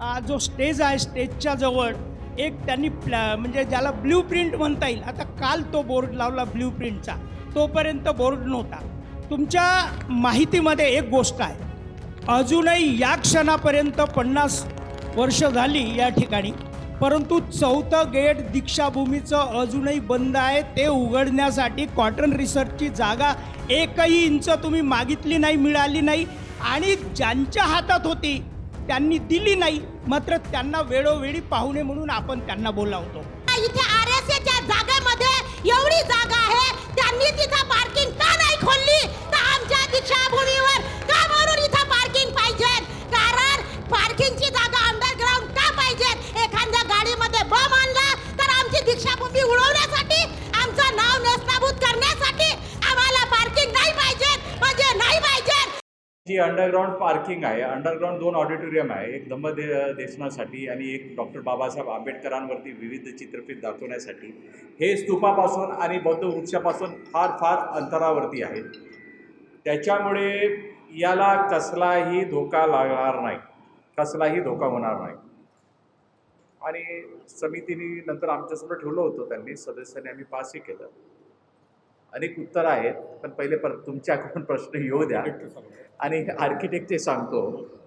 हा जो स्टेज आहे स्टेजच्या जवळ एक त्यांनी म्हणजे ज्याला ब्ल्यू प्रिंट म्हणता येईल. आता काल तो बोर्ड लावला ब्ल्यू प्रिंटचा, तोपर्यंत बोर्ड नव्हता. तुमच्या माहितीमध्ये एक गोष्ट आहे, अजूनही या क्षणापर्यंत 50 वर्ष झाली या ठिकाणी, परंतु 4थं गेट दीक्षाभूमीचं अजूनही बंद आहे. ते उघडण्यासाठी कॉटन रिसर्चची जागा 1 इंच तुम्ही मागितली नाही, मिळाली नाही, आणि ज्यांच्या हातात होती त्यांनी दिली नाही. मात्र त्यांना वेळोवेळी पाहुणे म्हणून आपण त्यांना बोलावतो. इथे आरएसएच्या जागेमध्ये एवढी जागा आहे, त्यांनी तिथं पार्किंग का नाही खोलली? तर आमच्या दीक्षाभूमीवर का म्हणून इथं पार्किंग पाहिजे? कारण पार्किंगची जागा अंडरग्राउंड का पाहिजे? एखाद्या गाडीमध्ये बम आणला तर आमची दीक्षाभूमी उडवण्यासाठी, आमचं नाव नेस्तनाबूत करण्यासाठी आम्हाला पार्किंग नाही पाहिजे म्हणजे नाही पाहिजे. जी अंडरग्राउंड पार्किंग आहे, अंडरग्राउंड 2 ऑडिटोरियम आहे, एक देशनासाठी आणि एक डॉक्टर बाबासाहेब आंबेडकरांवरती विविध चित्रफित दाखवण्यासाठी. हे स्तूपापासून आणि बौद्ध वृक्षापासून फार फार अंतरावरती आहे. त्याच्यामुळे याला कसलाही धोका लागणार नाही, कसलाही धोका होणार नाही. आणि समितीने नंतर आमच्यासमोर ठेवलं होतं, त्यांनी सदस्यांनी, आम्ही पासही केलं. अनेक उत्तरं आहेत, पण पहिले तुमच्याकडून प्रश्न येऊ द्या आणि आर्किटेक्टचे सांगतो.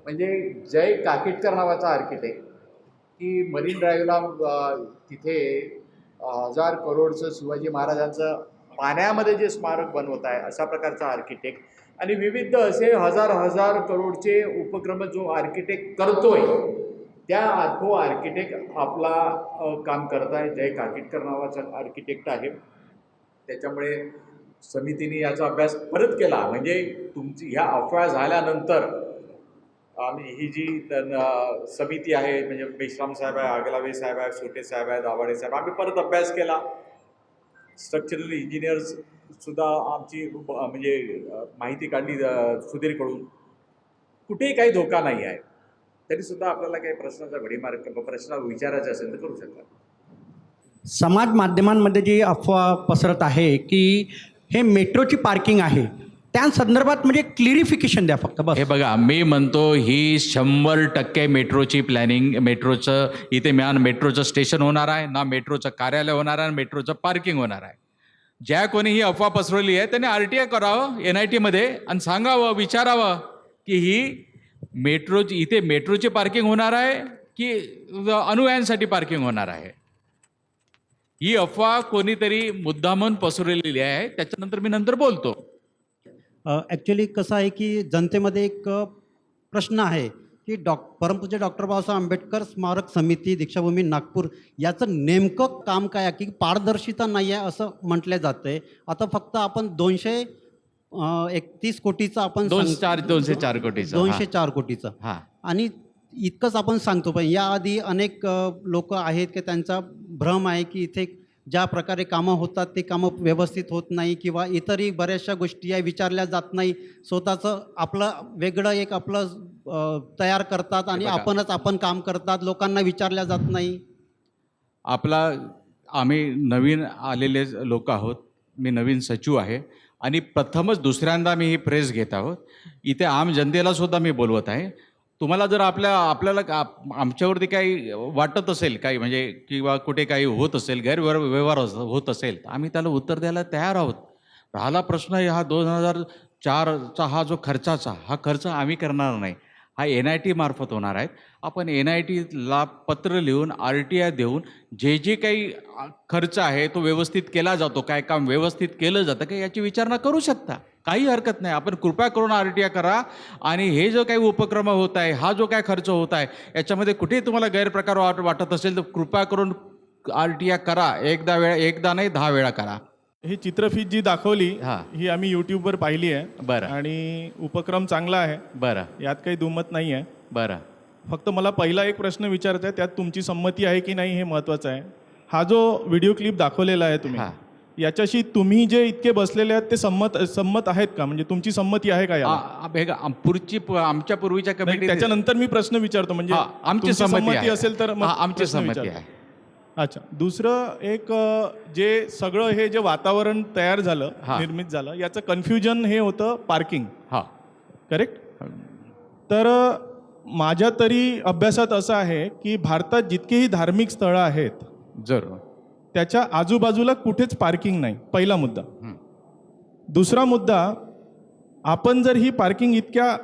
म्हणजे जय काकेटकर नावाचा आर्किटेक्ट, की मरीन ड्राईव्हला तिथे 1000 करोडचं शिवाजी महाराजांचं पाण्यामध्ये जे स्मारक बनवत आहे अशा प्रकारचा आर्किटेक्ट, आणि विविध असे हजार करोडचे उपक्रम जो आर्किटेक्ट करतोय, तो आर्किटेक्ट आपला काम करत आहे. जय काकेटकर नावाचा आर्किटेक्ट आहे. त्याच्यामुळे समितीने याचा अभ्यास परत केला. म्हणजे तुमची ह्या अफवा झाल्यानंतर आम्ही ही जी समिती आहे, म्हणजे मेश्राम साहेब आहे, आगलावे साहेब आहे, सोटे साहेब आहे, दाभाडे साहेब, आम्ही परत अभ्यास केला. स्ट्रक्चरल इंजिनियर्ससुद्धा आमची म्हणजे माहिती काढली सुधीरकडून. कुठेही काही धोका नाही आहे. तरीसुद्धा आपल्याला काही प्रश्न विचारायचे असेल तर करू शकता. समाज माध्यमांमध्ये जी अफवा पसरत आहे की हे मेट्रोची पार्किंग आहे, त्या संदर्भात म्हणजे क्लिअरिफिकेशन द्या फक्त बस. हे बघा, मी म्हणतो ही 100% मेट्रोची प्लॅनिंग, मेट्रोचं इथे मेट्रोचं स्टेशन होणार आहे ना, मेट्रोचं कार्यालय होणार आहे, मेट्रोचं पार्किंग होणार आहे. ज्या कोणी ही अफवा पसरवली आहे त्यांनी RTI करावं NIT मध्ये आणि सांगावं, विचारावं की ही इथे मेट्रोची पार्किंग होणार आहे की अनुयायांसाठी पार्किंग होणार आहे. ही अफवा कोणीतरी मुद्दामून पसरवलेली आहे. त्याच्यानंतर मी नंतर बोलतो. ॲक्च्युली कसं आहे की जनतेमध्ये एक प्रश्न आहे की परमपूज्य डॉक्टर बाबासाहेब आंबेडकर स्मारक समिती दीक्षाभूमी नागपूर याचं नेमकं काम काय आहे की पारदर्शिता नाही आहे असं म्हटलं जातं आहे. आता फक्त आपण 231 कोटीचं आपण 204 कोटीचं 204 कोटीचं हां, आणि इतकंच आपण सांगतो. पण याआधी अनेक लोक आहेत की त्यांचा भ्रम आहे की इथे ज्या प्रकारे कामं होतात ते कामं व्यवस्थित होत नाही, किंवा इतरही बऱ्याचशा गोष्टी या विचारल्या जात नाही. स्वतःचं आपलं वेगळं एक आपलं तयार करतात आणि आपण काम करतात, लोकांना विचारल्या जात नाही. आम्ही नवीन आलेले लोक आहोत. मी नवीन सचिव आहे आणि प्रथमच दुसऱ्यांदा मी ही प्रेस घेत आहोत. इथे आम जनतेला सुद्धा मी बोलवत आहे. तुम्हाला जर आपल्याला आमच्यावरती काही वाटत असेल, काही म्हणजे किंवा कुठे काही होत असेल, गैरव्यवहार होत असेल, तर आम्ही त्याला उत्तर द्यायला तयार आहोत. राहिला प्रश्न हा 2004चा हा जो हा खर्च आम्ही करणार नाही, हा NIT मार्फत होणार आहे. आपण NITला पत्र लिहून RTI देऊन जे काही खर्च आहे तो व्यवस्थित केला जातो, काय काम व्यवस्थित केलं जातं का याची विचारणा करू शकता. काही हरकत नाही. आपण कृपया करून RTI करा. आणि हे जो काही उपक्रम होत आहे, हा जो काय खर्च होत आहे, याच्यामध्ये कुठेही तुम्हाला गैरप्रकार वाटत असेल तर कृपया करून RTI करा. एकदा नाही 10 वेळा करा. ही चित्रफित जी दाखवली ही आम्ही YouTubeवर पाहिली आहे. बरं. आणि उपक्रम चांगला आहे. बरं. यात काही दुमत नाही आहे. बरं. फक्त मला पहिला एक प्रश्न विचारायचा आहे, त्यात तुमची संमती आहे की नाही हे महत्त्वाचं आहे. हा जो व्हिडिओ क्लिप दाखवलेला आहे तुम्ही, याच्याशी तुम्ही जे इतके बसलेले आहेत ते संमत आहेत का? म्हणजे तुमची संमती आहे का याला? आमच्या पूर्वीच्या कमिटी, त्याच्यानंतर मी प्रश्न विचारतो. म्हणजे आमची संमती असेल तर आमची संमती आहे. अच्छा. दुसरं एक, जे सगळं हे जे वातावरण तयार झालं, निर्मित झालं, याचं कन्फ्युजन हे होतं पार्किंग. हां, करेक्ट. तर माझ्या तरी अभ्यासात असं आहे की भारतात जितकेही धार्मिक स्थळं आहेत जरूर. त्याच्या आजूबाजूला कुठेच पार्किंग नाही, पहिला मुद्दा. दुसरा मुद्दा, आपण जर ही पार्किंग इतक्या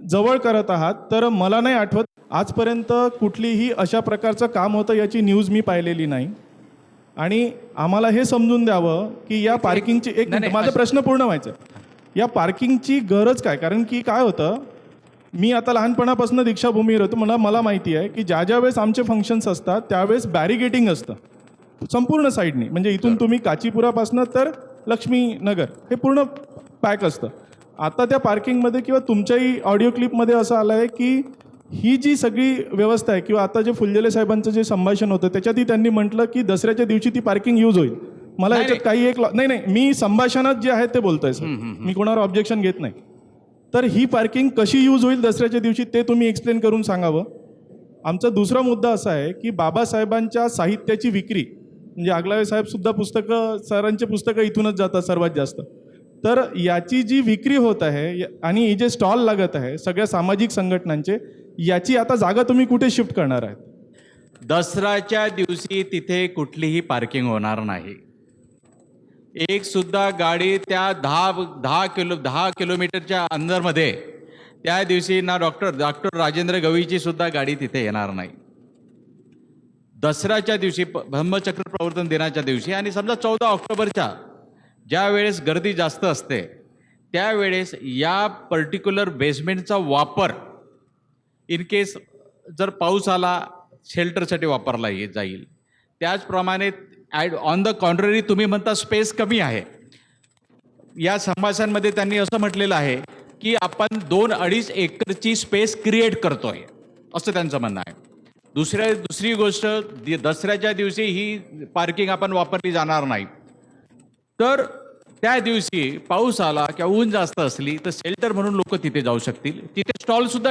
जवळ करत आहात तर मला नाही आठवत आजपर्यंत कुठलीही अशा प्रकारचं काम होतं याची न्यूज मी पाहिलेली नाही. आणि आम्हाला हे समजून द्यावं की या पार्किंगची एक नाही, माझा प्रश्न पूर्ण व्हायचा, या पार्किंगची गरज काय? कारण की काय होतं, मी आता लहानपणापासून दीक्षाभूमीवर होतो, मला माहिती आहे की ज्या वेळेस आमचे फंक्शन्स असतात त्यावेळेस बॅरिगेटिंग असतं संपूर्ण साईडनी, म्हणजे इथून तुम्ही काचीपुरापासनं तर लक्ष्मीनगर हे पूर्ण पॅक असतं. आता त्या पार्किंगमध्ये किंवा तुमच्याही ऑडिओ क्लिपमध्ये असं आलं आहे की ही जी सगळी व्यवस्था आहे, किंवा आता जे फुलझेले साहेबांचं जे संभाषण होतं त्याच्यातही त्यांनी म्हटलं की दसऱ्याच्या दिवशी ती पार्किंग यूज होईल. मला नाही, याच्यात काही एक नाही, मी संभाषणात जे आहे ते बोलतोय सर, मी कोणावर ऑब्जेक्शन घेत नाही. तर ही पार्किंग कशी यूज होईल दसऱ्याच्या दिवशी ते तुम्ही एक्सप्लेन करून सांगावं. आमचा दुसरा मुद्दा असा आहे की बाबासाहेबांच्या साहित्याची विक्री, म्हणजे आगलावे साहेबसुद्धा पुस्तकं, सरांचे पुस्तकं इथूनच जातात सर्वात जास्त. तर याची जी विक्री होत आहे आणि हे जे स्टॉल लागत आहे सगळ्या सामाजिक संघटनांचे, याची आता जागा तुम्ही कुठे शिफ्ट करणार आहेत? दसऱ्याच्या दिवशी तिथे कुठलीही पार्किंग होणार नाही. एक सुद्धा गाडी त्या 10 किलोमीटरच्या अंदरमध्ये त्या दिवशी ना डॉक्टर राजेंद्र गवईची सुद्धा गाडी तिथे येणार नाही. दसऱ्याच्या दिवशी धम्मचक्र प्रवर्तन दिनाच्या दिवशी आणि समजा 14 ऑक्टोबरच्या ज्या वेळेस गर्दी जास्त असते त्यावेळेस या पर्टिक्युलर बेसमेंटचा वापर इन केस जर पाऊस आला शेल्टरसाठी वापरला जाईल. त्याचप्रमाणे ऑन द कॉन्ट्ररी तुम्ही म्हणता स्पेस कमी आहे. या संभाषणांमध्ये त्यांनी असं म्हटलेलं आहे की आपण 2-2.5 एकरची स्पेस क्रिएट करतोय असं त्यांचं म्हणणं आहे. दुसरी गोष्ट, दसऱ्याच्या दिवशी ही पार्किंग आपण वापरली जाणार नाही. तर त्या दिवशी पाऊस आला किंवा ऊन जास्त असली तर शेल्टर म्हणून लोक तिथे जाऊ शकतील. तिथे स्टॉलसुद्धा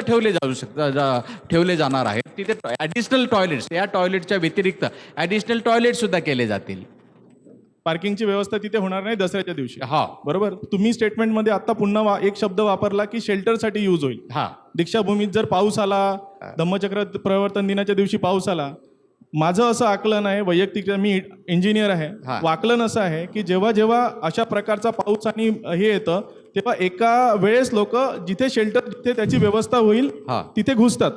ठेवले जाणार आहेत. तिथे ॲडिशनल टॉयलेट्स, या टॉयलेटच्या व्यतिरिक्त ॲडिशनल टॉयलेटसुद्धा केले जातील. पार्किंगची व्यवस्था तिथे होणार नाही दसऱ्याच्या दिवशी. हा, बरोबर. तुम्ही स्टेटमेंटमध्ये आता पुन्हा एक शब्द वापरला की शेल्टरसाठी यूज होईल. हा, दीक्षाभूमीत जर पाऊस आला, धम्मचक्र प्रवर्तन दिनाच्या दिवशी पाऊस आला, माझं असं आकलन आहे वैयक्तिक, मी इंजिनियर आहे, आकलन असं आहे की जेव्हा जेव्हा अशा प्रकारचा पाऊस आणि हे येतं तेव्हा एका वेळेस लोक जिथे शेल्टर, जिथे त्याची व्यवस्था होईल तिथे घुसतात.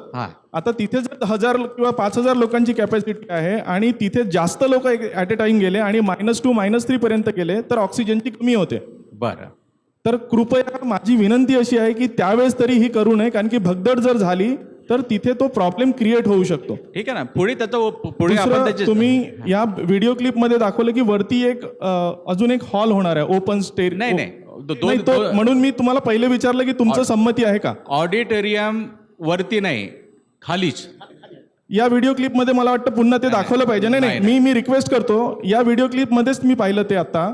आता तिथे जर 1000 किंवा 5000 लोकांची कॅपॅसिटी आहे आणि तिथे जास्त लोक ॲट अ टाइम गेले आणि -2, -3 पर्यंत गेले तर ऑक्सिजनची कमी होते. बरं. तर कृपया माझी विनंती अशी आहे की त्यावेळेस तरी ही करू नये, कारण की भगदड जर झाली तर तिथे तो प्रॉब्लेम क्रिएट होऊ शकतो. ठीक आहे ना. पुढे पुढे आपण तुम्ही या व्हिडिओ क्लिप मध्ये दाखवलं की वरती एक अजून एक हॉल होणार आहे, ओपन स्टेअर. नाही, म्हणून मी तुम्हाला पहिले विचारलं की तुमचं संमती आहे का? ऑडिटोरियम वरती नाही, खालीच. या व्हिडिओ क्लिप मध्ये मला वाटतं पुन्हा ते दाखवलं पाहिजे. नाही, मी रिक्वेस्ट करतो, या व्हिडिओ क्लिप मध्येच मी पाहिलं ते आता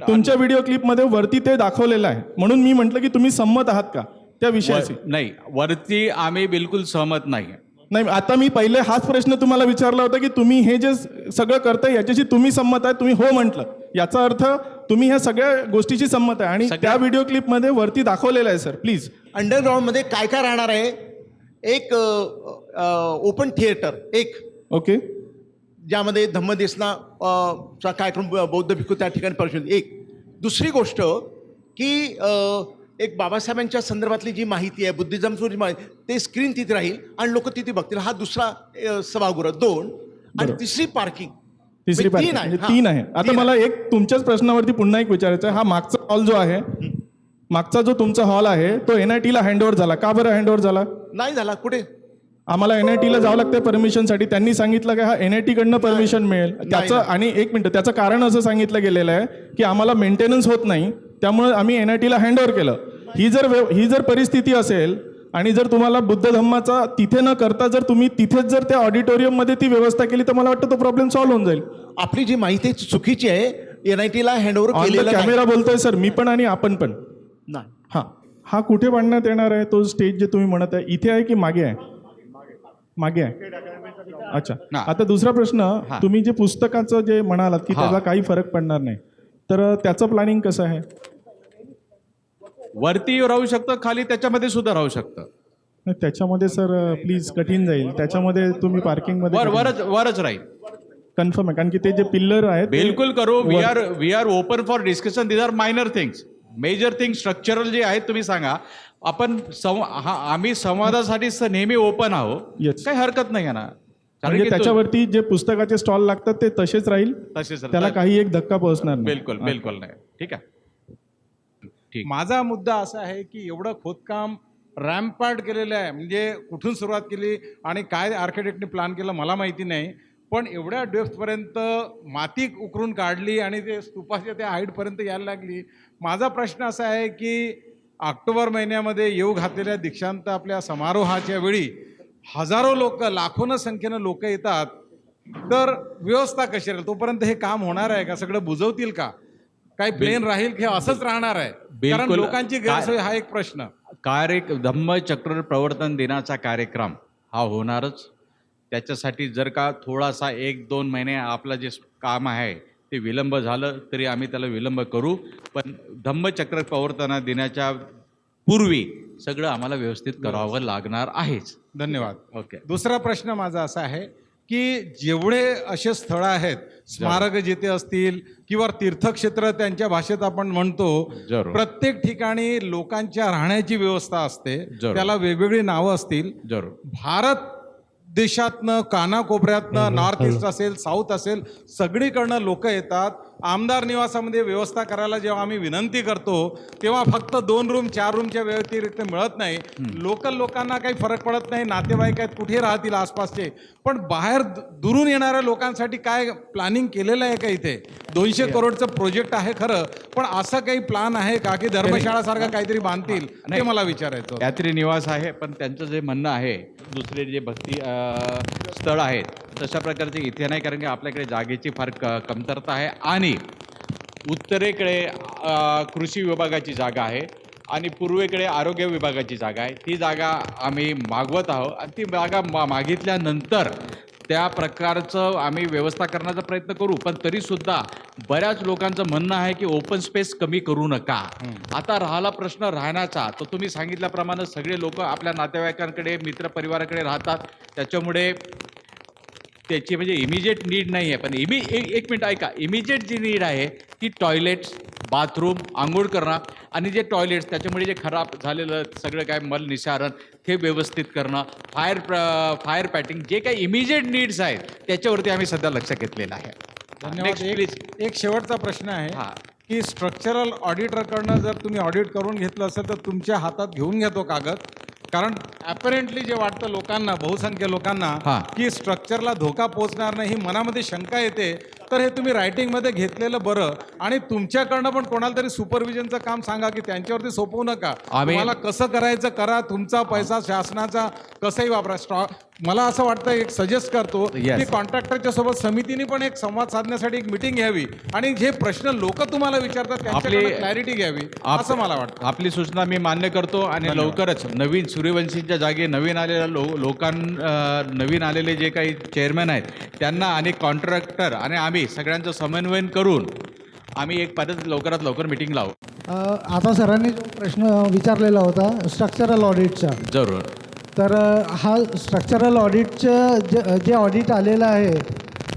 तुमच्या व्हिडिओ क्लिप मध्ये वरती ते दाखवलेलं आहे. म्हणून मी म्हटलं की तुम्ही संमत आहात का त्या विषयाशी? नाही, वरती आम्ही बिलकुल सहमत नाही. नाही, आता मी पहिले हाच प्रश्न तुम्हाला विचारला होता की तुम्ही हे जे सगळं करताय याच्याशी तुम्ही संमत आहे? तुम्ही हो म्हटलं, याचा अर्थ तुम्ही ह्या सगळ्या गोष्टीशी संमत आहे. आणि त्या व्हिडिओ क्लिप मध्ये वरती दाखवलेलं आहे. Sir please. अंडरग्राऊंड मध्ये काय काय राहणार आहे? एक ओपन थिएटर, एक ओके, ज्यामध्ये धम्मदेसना चा कार्यक्रम बौद्ध भिक्खू त्या ठिकाणी प्रदर्शित. एक दुसरी गोष्ट की एक बाबासाहेबांच्या संदर्भातली जी माहिती आहे, बुद्धिझमची माहिती, ते स्क्रीन तिथे राहील आणि लोक तिथे बघतील. हा दुसरा सभागृह 2. आणि तिसरी पार्किंग, तिसरी पार्किंग म्हणजे 3 आहे. आता मला एक तुमच्याच प्रश्नावरती पुन्हा एक विचारायचं आहे. हा मागचा हॉल जो आहे, मागचा जो तुमचा हॉल आहे तो NIT ला हँडओव्हर झाला. का बरं हँडओव्हर झाला? नाही झाला. कुठे? आम्हाला NIT ला जावं लागतं परमिशनसाठी. त्यांनी सांगितलं की हा NIT कडनं परमिशन मिळेल त्याचं. आणि एक मिनिट, त्याचं कारण असं सांगितलं गेलेलं आहे की आम्हाला मेंटेनन्स होत नाही, त्यामुळे आम्ही NIT ला हँडओव्हर केलं. ही जर परिस्थिती असेल आणि जर तुम्हाला बुद्ध धम्माचा तिथे न करता जर तुम्ही तिथेच जर त्या ऑडिटोरियम मध्ये ती व्यवस्था केली तर मला वाटतं तो प्रॉब्लेम सॉल्व्ह होऊन जाईल. आपली जी माहिती चुकीची आहे, NIT ला हँडओव्हर केलेलं कॅमेरा बोलतोय सर, मी पण आणि आपण पण. नाही. हा कुठे बांधण्यात येणार आहे? तो स्टेज जे तुम्ही म्हणत आहे इथे आहे की मागे आहे? मागे आहे. अच्छा. आता दुसरा प्रश्न, तुम्ही जे पुस्तकाचं जे म्हणालात की त्याचा काही फरक पडणार नाही, तर त्याचं प्लॅनिंग कसं आहे? वरती राहू शकतं, खाली त्याच्यामध्ये सुद्धा राहू शकतं. नाही, त्याच्यामध्ये सर प्लीज कठीण जाईल. त्याच्यामध्ये तुम्ही पार्किंगमध्ये वरच राहील. कन्फर्म आहे, कारण की ते जे पिल्लर आहेत ते- बिलकुल करू. We are open for discussion. These are minor things. Major thing structural जे आहेत तुम्ही सांगा. आपण आम्ही संवादासाठी नेहमी ओपन आहोत. Yes. काही हरकत नाही आहे ना. कारण म्हणजे की त्याच्यावरती जे पुस्तकाचे स्टॉल लागतात ते तसेच राहील, तसेच त्याला काही एक धक्का पोहोचणार नाही. बिलकुल नाही. ठीक आहे. ठीक. माझा मुद्दा असा आहे की एवढं खोदकाम रॅम्पार्ट केलेलं आहे, म्हणजे कुठून सुरुवात केली आणि काय आर्किटेक्टने प्लॅन केलं मला माहिती नाही, पण एवढ्या डेप्थपर्यंत माती उकरून काढली आणि ते स्तूपाच्या त्या हाईटपर्यंत यायला लागली. माझा प्रश्न असा आहे की ऑक्टोबर महिन्यामध्ये येऊ घातलेल्या दीक्षांत आपल्या समारोहाच्या वेळी हजारो लोक, लाखोनं संख्येनं लोक येतात, तर व्यवस्था कशी राहील? तोपर्यंत हे काम होणार आहे का? सगळं बुजवतील का? काही प्लेन राहील की असंच राहणार आहे? कारण बिलकुल. लोकांची गैरसोय हा एक प्रश्न. धम्मचक्र प्रवर्तन दिनाचा कार्यक्रम हा होणारच. त्याच्यासाठी जर का थोडासा 1-2 महिने आपलं जे काम आहे ते विलंब झालं तरी आम्ही त्याला विलंब करू, पण धम्मचक्र प्रवर्तन दिनाच्या पूर्वी सगळं आम्हाला व्यवस्थित करावं लागणार आहेच. धन्यवाद. ओके. दुसरा प्रश्न माझा असा आहे की जेवढे असे स्थळं आहेत, स्मारक जिथे असतील किंवा तीर्थक्षेत्र त्यांच्या भाषेत आपण म्हणतो, जरूर. प्रत्येक ठिकाणी लोकांच्या राहण्याची व्यवस्था असते, जरूर. त्याला वेगवेगळी नावं असतील. जरूर. भारत देशातनं, कानाकोपऱ्यातनं, नॉर्थ ईस्ट असेल, साऊथ असेल, सगळीकडनं लोक येतात. आमदार निवासामध्ये व्यवस्था करायला जेव्हा आम्ही विनंती करतो तेव्हा फक्त 2 रूम 4 रूमच्या व्यतिरिक्त मिळत नाही. लोकल लोकांना काही फरक पडत नाही, नातेवाईक आहेत कुठे राहतील आसपासचे, पण बाहेर दुरून येणाऱ्या लोकांसाठी काय प्लॅनिंग केलेलं आहे का? इथे 200 करोडचं प्रोजेक्ट आहे खरं, पण असं काही प्लॅन आहे का की धर्मशाळासारखं काहीतरी बांधतील? ते मला विचारायचं. यात्री निवास आहे, पण त्यांचं जे म्हणणं आहे दुसरे जे भक्ती स्थळ आहेत तशा प्रकारचे इथे नाही, कारण की आपल्याकडे जागेची फार कमतरता आहे आणि उत्तरेकडे कृषी विभागाची जागा आहे आणि पूर्वेकडे आरोग्य विभागाची जागा आहे. ती जागा आम्ही मागवत आहोत आणि ती जागा मागितल्यानंतर त्या प्रकारचं आम्ही व्यवस्था करण्याचा प्रयत्न करू. पण तरीसुद्धा बऱ्याच लोकांचं म्हणणं आहे की ओपन स्पेस कमी करू नका. आता राहिला प्रश्न राहण्याचा, तर तुम्ही सांगितल्याप्रमाणे सगळे लोक आपल्या नातेवाईकांकडे, मित्रपरिवाराकडे राहतात, त्याच्यामुळे त्याची म्हणजे इमिजिएट नीड नाही आहे. पण एक मिनिट ऐका, इमिजिएट जी नीड आहे ती टॉयलेट्स, बाथरूम, आंघोळ करणं आणि जे टॉयलेट्स त्याच्यामुळे जे खराब झालेलं सगळं काय मल निसारण हे व्यवस्थित करणं, फायर पॅटिंग, जे काही इमिजिएट नीड्स आहेत त्याच्यावरती आम्ही सध्या लक्ष घेतलेलं आहे. धन्यवाद. प्लीज. एक शेवटचा प्रश्न आहे हां. की स्ट्रक्चरल ऑडिटरकडनं जर तुम्ही ऑडिट करून घेतलं असेल तर तुमच्या हातात घेऊन घेतो कागद, कारण अपॅरेंटली जे वाटतं लोकांना, बहुसंख्य लोकांना, हां. की स्ट्रक्चरला धोका पोहोचणार नाही, ही मनामध्ये शंका येते, तर हे तुम्ही रायटिंगमध्ये घेतलेलं बरं. आणि तुमच्याकडनं पण कोणाला तरी सुपरविजनचं काम सांगा की त्यांच्यावरती सोपवू नका. तुम्हाला कसं करायचं करा, तुमचा पैसा शासनाचा कसंही वापरा. मला असं वाटतं, एक सजेस्ट करतो की कॉन्ट्रॅक्टरच्या सोबत समितीने पण एक संवाद साधण्यासाठी एक मिटिंग घ्यावी आणि जे प्रश्न लोक तुम्हाला विचारतात त्यांच्याकडे क्लॅरिटी घ्यावी, असं मला वाटतं. आपली सूचना मी मान्य करतो आणि लवकरच नवीन सूर्यवंशींच्या जागी नवीन आलेल्या नवीन आलेले जे काही चेअरमॅन आहेत त्यांना आणि कॉन्ट्रॅक्टर आणि आम्ही सगळ्यांचं समन्वयन करून आम्ही एक पद्धत लवकरात लवकर मिटिंग लावू. आता सरांनी जो प्रश्न विचारलेला होता स्ट्रक्चरल ऑडिटचा, जरूर. तर हा स्ट्रक्चरल ऑडिटचं जे ऑडिट आलेलं आहे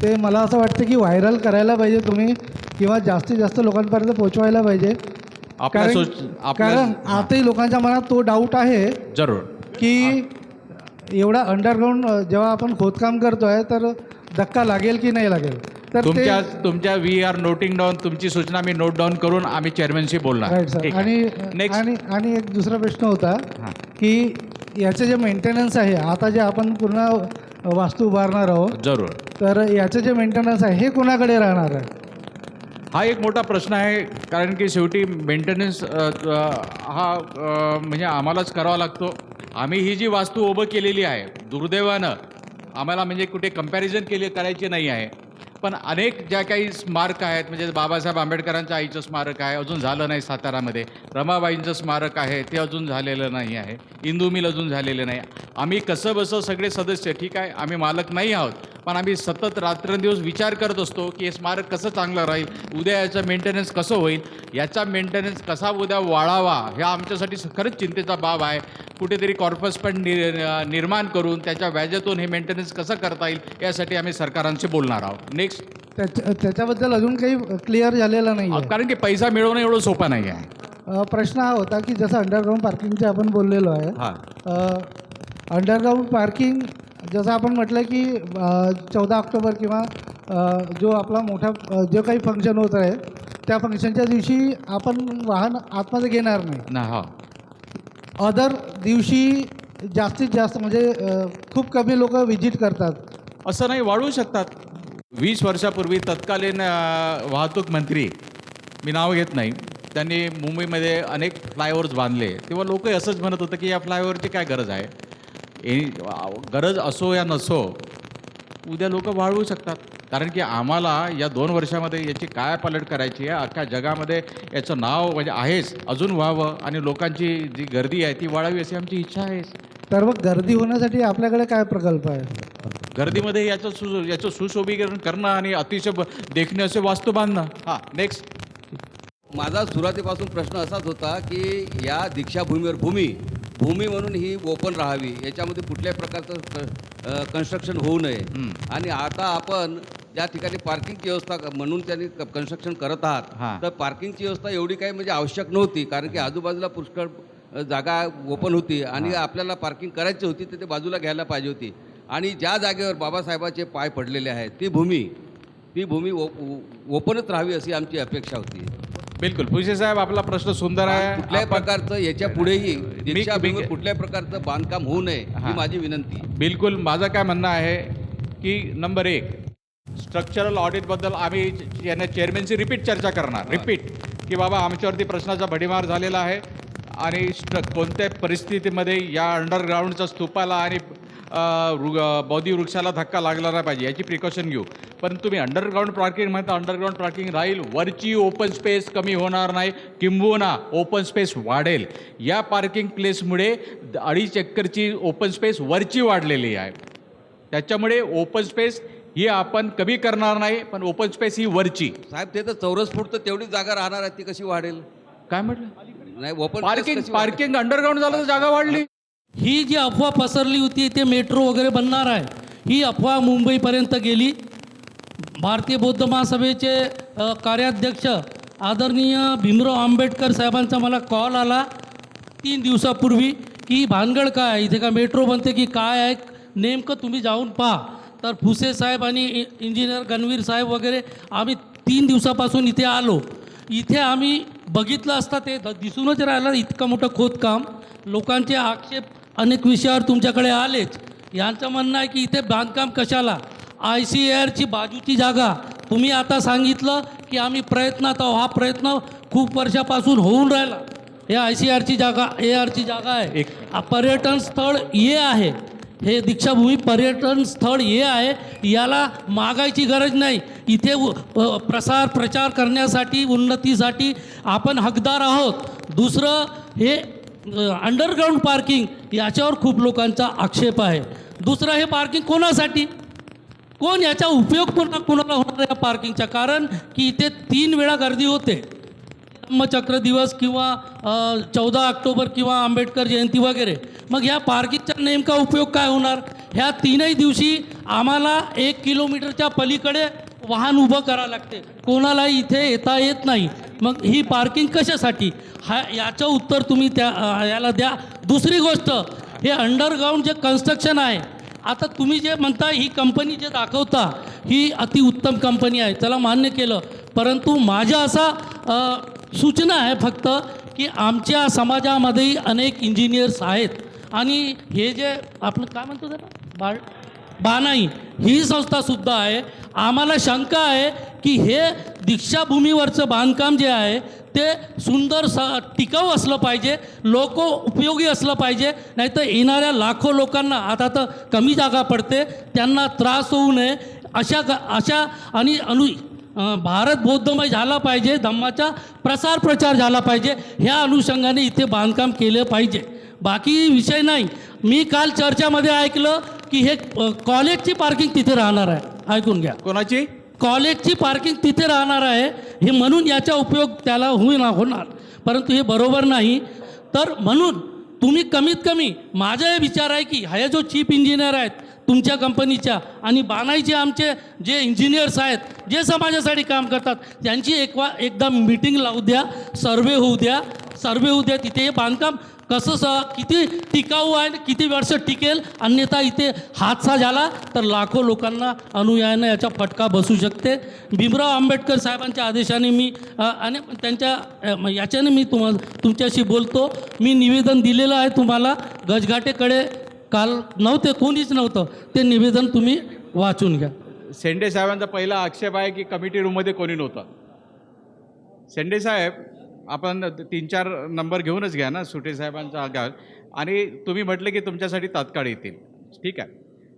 ते मला असं वाटतं की व्हायरल करायला पाहिजे तुम्ही, किंवा जास्तीत जास्त लोकांपर्यंत पोहोचवायला पाहिजे. कारण आताही लोकांच्या मनात तो डाऊट आहे जरूर की एवढा अंडरग्राऊंड जेव्हा आपण खोदकाम करतोय तर धक्का लागेल की नाही लागेल. तर तुमच्या वी आर नोटिंग डाऊन, तुमची सूचना मी नोट डाऊन करून आम्ही चेअरमॅनशी बोलणार. Right sir. आणि एक दुसरा प्रश्न होता की याचं जे मेंटेनन्स आहे, आता जे आपण पूर्ण वास्तू उभारणार आहोत, जरूर, तर याचं जे मेंटेनन्स आहे हे कोणाकडे राहणार आहे? हा एक मोठा प्रश्न आहे, कारण की शेवटी मेंटेनन्स हा म्हणजे आम्हालाच करावा लागतो. आम्ही ही जी वास्तू उभं केलेली आहे दुर्दैवानं आम्हाला म्हणजे कुठे कंपॅरिझन करायची नाही आहे, पण अनेक ज्या काही स्मारक आहेत, म्हणजे बाबासाहेब आंबेडकरांचं आईचं स्मारक आहे, अजून झालं नाही सातारामध्ये. रमाबाईंचं स्मारक आहे, ते अजून झालेलं नाही आहे. इंदू मिल अजून झालेलं नाही. आम्ही कसं बसं सगळे सदस्य, ठीक आहे आम्ही मालक नाही आहोत, पण आम्ही सतत रात्रंदिवस विचार करत असतो की हे स्मारक कसं चांगलं राहील, उद्या याचं मेंटेनन्स कसं होईल, याचा मेंटेनन्स कसा उद्या वाढावा, ह्या आमच्यासाठी खरंच चिंतेचा बाब आहे. कुठेतरी कॉर्पस पण निर्माण करून त्याच्या व्याजातून हे मेंटेनन्स कसं करता येईल यासाठी आम्ही सरकारांशी बोलणार आहोत. नेक्स्ट, त्याच्याबद्दल अजून काही क्लिअर झालेलं नाही आहे. कारण की पैसा मिळवणं एवढं सोपं नाही आहे. प्रश्न हा होता की जसं अंडरग्राऊंड पार्किंगचे आपण बोललेलो आहे. अंडरग्राऊंड पार्किंग जसं आपण म्हटलं की 14 ऑक्टोबर किंवा जो आपला मोठा जो काही फंक्शन होत आहे त्या फंक्शनच्या दिवशी आपण वाहन आतमध्ये घेणार नाही ना. हा, अदर दिवशी जास्तीत जास्त म्हणजे खूप कमी लोक व्हिजिट करतात. असं नाही, वाढवू शकतात. 20 वर्षापूर्वी तत्कालीन वाहतूक मंत्री, मी नाव घेत नाही, त्यांनी मुंबईमध्ये अनेक फ्लायओव्हर्स बांधले. तेव्हा लोक असंच म्हणत होतं की या फ्लायओव्हरची काय गरज आहे. गरज असो या नसो, उद्या लोक वाढवू शकतात. कारण की आम्हाला या 2 वर्षामध्ये याची काय पालट करायची आहे. अख्ख्या जगामध्ये याचं नाव म्हणजे आहेच, अजून व्हावं आणि लोकांची जी गर्दी आहे ती वाढावी अशी आमची इच्छा आहे. तर मग गर्दी होण्यासाठी आपल्याकडे काय प्रकल्प आहे? गर्दीमध्ये याचं सुशोभीकरण करणं आणि अतिशय देखणे असे वास्तू बांधणं. हां, नेक्स्ट. माझा सुरुवातीपासून प्रश्न असाच होता की या दीक्षाभूमीवर भूमी म्हणून ही ओपन राहावी, याच्यामध्ये कुठल्याही प्रकारचं कन्स्ट्रक्शन होऊ नये. आणि आता आपण ज्या ठिकाणी पार्किंगची व्यवस्था म्हणून त्यांनी कन्स्ट्रक्शन करत आहात, तर पार्किंगची व्यवस्था एवढी काही म्हणजे आवश्यक नव्हती, कारण की आजूबाजूला पुष्कळ जागा ओपन होती आणि आपल्याला पार्किंग करायची होती तर ते बाजूला घ्यायला पाहिजे होती. आणि ज्या जागेवर बाबासाहेबाचे पाय पडलेले आहेत ती भूमी ओपनच राहावी अशी आमची अपेक्षा होती. बिलकुल, भुसे साहेब, आपला प्रश्न सुंदर आहे. कुठल्याही प्रकारचं याच्या पुढेही दीक्षाभूमीवर कुठल्याही प्रकारचं बांधकाम होऊ नये ही माझी विनंती. बिलकुल, माझं काय म्हणणं आहे की नंबर 1, स्ट्रक्चरल ऑडिटबद्दल आम्ही यांना चेअरमॅनची रिपीट चर्चा करणार. रिपीट की बाबा आमच्यावरती प्रश्नाचा भडीमार झालेला आहे आणि कोणत्या परिस्थितीमध्ये या अंडरग्राऊंडच्या स्तूपाला आणि बौद्धी वृक्षाला धक्का लागला नाही पाहिजे याची प्रिकॉशन घेऊ. पण तुम्ही अंडरग्राऊंड पार्किंग म्हणता, अंडरग्राऊंड पार्किंग राहील, वरची ओपन स्पेस कमी होणार नाही, किंबहुना ओपन स्पेस वाढेल. या पार्किंग प्लेसमुळे 2.5 एकरची ओपन स्पेस वरची वाढलेली आहे. त्याच्यामुळे ओपन स्पेस ही आपण कमी करणार नाही, पण ओपन स्पेस ही वरची. साहेब, ते तर चौरस फूट तर तेवढी जागा राहणार आहे, ती कशी वाढेल? काय म्हटलं? नाही, ओपन पार्किंग अंडरग्राऊंड झालं तर जागा वाढली. ही जी अफवा पसरली होती ते मेट्रो वगैरे बनणार आहे, ही अफवा मुंबईपर्यंत गेली. भारतीय बौद्ध महासभेचे कार्याध्यक्ष आदरणीय भीमराव आंबेडकर साहेबांचा मला कॉल आला 3 दिवसापूर्वी की भानगड काय, इथे का मेट्रो बनते की काय आहे, नेमकं तुम्ही जाऊन पहा. तर भुसे साहेब आणि इंजिनियर गणवीर साहेब वगैरे आम्ही 3 दिवसापासून इथे आलो. इथे आम्ही बघितलं असता ते दिसूनच राहिलं इतकं मोठं खोदकाम. लोकांचे आक्षेप अनेक विषयावर तुमच्याकडे आलेच. यांचं म्हणणं आहे की इथे बांधकाम कशाला, ICARची बाजूची जागा तुम्ही आता सांगितलं की आम्ही प्रयत्नात आहोत. हा प्रयत्न खूप वर्षापासून होऊन राहिला. हे ICARची जागा ARची जागा आहे. पर्यटन स्थळ हे आहे, हे दीक्षाभूमी पर्यटन स्थळ हे आहे, याला मागायची गरज नाही. इथे प्रचार करण्यासाठी उन्नतीसाठी आपण हकदार आहोत. दुसरं हे अंडरग्राऊंड पार्किंग याच्यावर खूप लोकांचा आक्षेप आहे. दुसरं हे पार्किंग कोणासाठी, कोण याचा उपयोग कोणाला होणार या पार्किंगचा? कारण की इथे 3 वेळा गर्दी होते, धम्मचक्र दिवस किंवा 14 ऑक्टोबर किंवा आंबेडकर जयंती वगैरे. मग ह्या पार्किंगचा नेमका उपयोग काय होणार? ह्या 3ही दिवशी आम्हाला 1 किलोमीटरच्या पलीकडे वाहन उभं करावं लागते, कोणालाही इथे येता येत नाही. मग ही पार्किंग कशासाठी? याचं उत्तर तुम्ही याला द्या. दुसरी गोष्ट, हे अंडरग्राऊंड जे कन्स्ट्रक्शन आहे, आता तुम्ही जे म्हणता ही कंपनी जे दाखवता ही अतिउत्तम कंपनी आहे, त्याला मान्य केलं. परंतु माझ्या असा सूचना आहे फक्त की आमच्या समाजामध्येही अनेक इंजिनियर्स आहेत आणि हे जे आपलं काय म्हणतो त्याला बानाई ही संस्थासुद्धा आहे. आम्हाला शंका आहे की हे दीक्षाभूमीवरचं बांधकाम जे आहे ते सुंदर टिकाऊ असलं पाहिजे, लोक उपयोगी असलं पाहिजे. नाहीतर येणाऱ्या लाखो लोकांना, आता तर कमी जागा पडते, त्यांना त्रास होऊ नये अशा आणि भारत बौद्धमय झाला पाहिजे, धम्माचा प्रचार झाला पाहिजे, ह्या अनुषंगाने इथे बांधकाम केलं पाहिजे. बाकी विषय नाही. मी काल चर्चामध्ये ऐकलं की हे कॉलेजची पार्किंग तिथे राहणार आहे. ऐकून घ्या, कोणाची? कॉलेजची पार्किंग तिथे राहणार आहे हे म्हणून याचा उपयोग त्याला होणार, परंतु हे बरोबर नाही. तर म्हणून तुम्ही कमीत कमी माझा हे विचार आहे की ह्या जो चीफ इंजिनियर आहेत तुमच्या कंपनीच्या आणि बाणाईचे आमचे जे इंजिनियर्स आहेत जे समाजासाठी काम करतात त्यांची एकदा मीटिंग लावू द्या, सर्वे होऊ द्या तिथे हे बांधकाम कसं किती टिकाऊ आहे, किती वर्ष टिकेल. अन्यथा इथे हादसा झाला तर लाखो लोकांना अनुयायानं याचा फटका बसू शकते. भीमराव आंबेडकर साहेबांच्या आदेशाने मी आणि त्यांच्या याच्याने मी तुमच्याशी बोलतो. मी निवेदन दिलेलं आहे तुम्हाला. गजघाटेकडे काल नव्हते, कोणीच नव्हतं. ते निवेदन तुम्ही वाचून घ्या. शेंडे साहेबांचा पहिला आक्षेप आहे की कमिटी रूममध्ये कोणी नव्हतं. शेंडे साहेब, आपण 3-4 नंबर घेऊनच घ्या ना सुटे साहेबांचा आगार. आणि तुम्ही म्हटलं की तुमच्यासाठी तात्काळ येतील, ठीक आहे.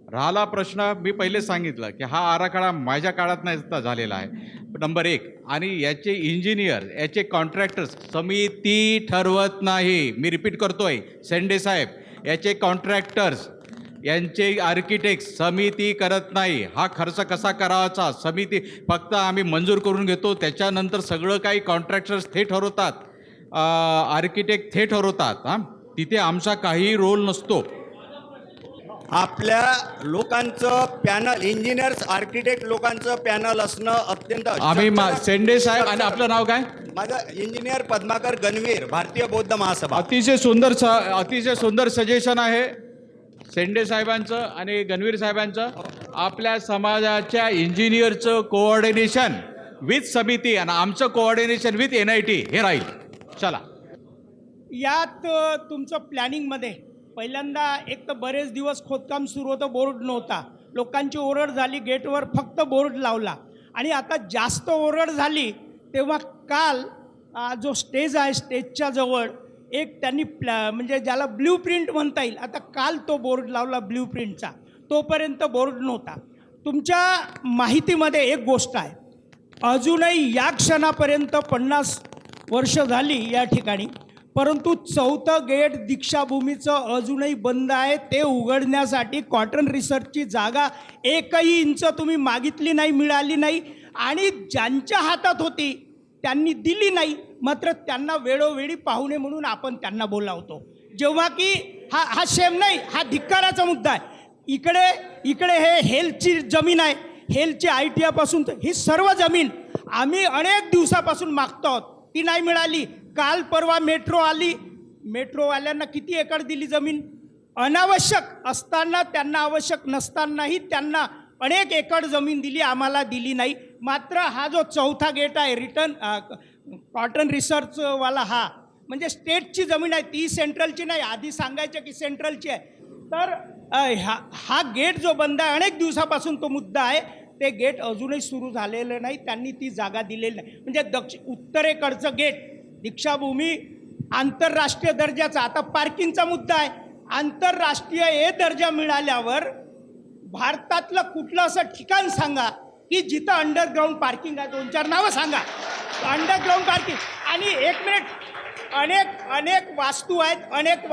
राहिला प्रश्न, मी पहिले सांगितलं की हा आराखडा माझ्या काळात नाही झालेला आहे, नंबर 1. आणि याचे इंजिनियर, याचे कॉन्ट्रॅक्टर्स समिती ठरवत नाही. मी रिपीट करतोय, शेंडे साहेब, याचे कॉन्ट्रॅक्टर्स, यांचे आर्किटेक्ट समिती करत नाही. हा खर्च कसा करावाचा समिती, फक्त आम्ही मंजूर करून घेतो. त्याच्यानंतर सगळं काही कॉन्ट्रॅक्टर्स ते ठरवतात, आर्किटेक्ट ते ठरवतात. हां, तिथे आमचा काही रोल नसतो. आपल्या लोकांचं पॅनल, इंजिनियर्स आर्किटेक्ट लोकांचं पॅनल असणं अत्यंत. आम्ही शेंडे साहेब, आणि आपलं नाव काय? माझं इंजिनियर पद्माकर गणवीर, भारतीय बौद्ध महासभा. अतिशय सुंदर सजेशन आहे शेंडे साहेबांचं आणि गणवीर साहेबांचं. आपल्या समाजाच्या इंजिनियरचं कोऑर्डिनेशन विथ समिती आणि आमचं कोऑर्डिनेशन विथ NIT हे राहील. चला, यात तुमचं प्लॅनिंगमध्ये पहिल्यांदा एक तर बरेच दिवस खोदकाम सुरू होतं, बोर्ड नव्हता. लोकांची ओरड झाली, गेटवर फक्त बोर्ड लावला. आणि आता जास्त ओरड झाली तेव्हा काल जो स्टेज आहे स्टेजच्या जवळ एक त्यांनी म्हणजे ज्याला ब्ल्यू प्रिंट म्हणता येईल, आता काल तो बोर्ड लावला ब्ल्यू प्रिंटचा. तोपर्यंत बोर्ड नव्हता. तुमच्या माहितीमध्ये एक गोष्ट आहे, अजूनही या क्षणापर्यंत 50 वर्ष झाली या ठिकाणी, परंतु 4थं गेट दीक्षाभूमीचं अजूनही बंद आहे. ते उघडण्यासाठी कॉटन रिसर्चची जागा 1 इंच तुम्ही मागितली नाही, मिळाली नाही. आणि ज्यांच्या हातात होती त्यांनी दिली नाही. मात्र त्यांना वेळोवेळी पाहुणे म्हणून आपण त्यांना बोलावतो, जेव्हा की हा शेम नाही, हा धिक्काराचा मुद्दा आहे. इकडे हे हेल्थची जमीन आहे, हेल्थची ITI पासून ही सर्व जमीन आम्ही अनेक दिवसापासून मागतो आहोत, ती नाही मिळाली. काल परवा मेट्रो आली, मेट्रोवाल्यांना किती एकर दिली जमीन? अनावश्यक असताना त्यांना, आवश्यक नसतानाही त्यांना अनेक एकर जमीन दिली, आम्हाला दिली नाही. मात्र हा जो 4था गेट आहे रिटर्न कॉटन रिसर्चवाला, हा म्हणजे स्टेटची जमीन आहे, ती सेंट्रलची नाही. आधी सांगायचं की सेंट्रलची आहे. तर हा गेट जो बंद आहे, अनेक दिवसापासून तो मुद्दा आहे, ते गेट अजूनही सुरू झालेलं नाही. त्यांनी ती जागा दिलेली नाही. म्हणजे उत्तरेकडचं गेट दीक्षाभूमी आंतरराष्ट्रीय दर्जाचा, आता पार्किंगचा मुद्दा आहे. आंतरराष्ट्रीय दर्जा मिळाल्यावर भारतातलं कुठलं असं ठिकाण सांगा की जिथं अंडरग्राऊंड पार्किंग आहे? 2-4 नावं सांगा. Underground parking. आणि 1 मिनिट, अनेक वास्तू आहेत, अनेक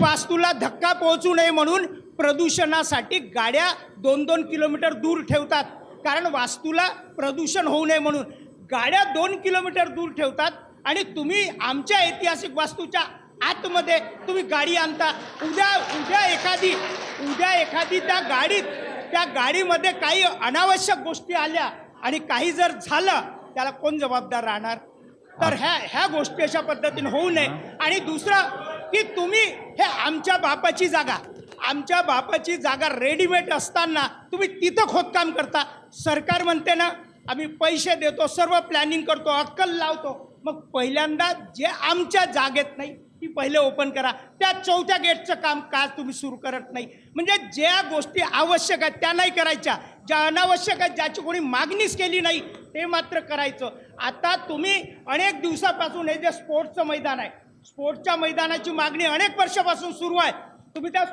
वास्तूला धक्का पोहोचू नये म्हणून प्रदूषणासाठी गाड्या 2-2 किलोमीटर दूर ठेवतात. कारण वास्तूला प्रदूषण होऊ नये म्हणून गाड्या 2 किलोमीटर दूर ठेवतात. आणि तुम्ही आमच्या ऐतिहासिक वास्तूच्या आतमध्ये तुम्ही गाडी आणता. उद्या एखादी त्या गाडीमध्ये काही अनावश्यक गोष्टी आल्या आणि काही जर झालं, त्याला कोण जबाबदार राहणार? तर ह्या गोष्टी अशा पद्धतीने होऊ नये. आणि दुसरं की तुम्ही हे आमच्या बापाची जागा रेडीमेड असताना तुम्ही तिथं खोदकाम करता. सरकार म्हणते ना आम्ही पैसे देतो, सर्व प्लॅनिंग करतो, अक्कल लावतो, मग पहिल्यांदा जे आमच्या जागेत नाही ती पहिले ओपन करा. त्या 4थ्या गेटचं काम का तुम्ही सुरू करत नाही? म्हणजे ज्या गोष्टी आवश्यक आहेत त्या नाही करायच्या, ज्या अनावश्यक आहेत, ज्याची कोणी मागणीच केली नाही ते मात्र करायचं. आता तुम्ही अनेक दिवसापासून हे जे स्पोर्ट्सचं मैदान आहे, स्पोर्ट्सच्या मैदानाची मागणी अनेक वर्षापासून सुरू आहे. तुम्ही त्या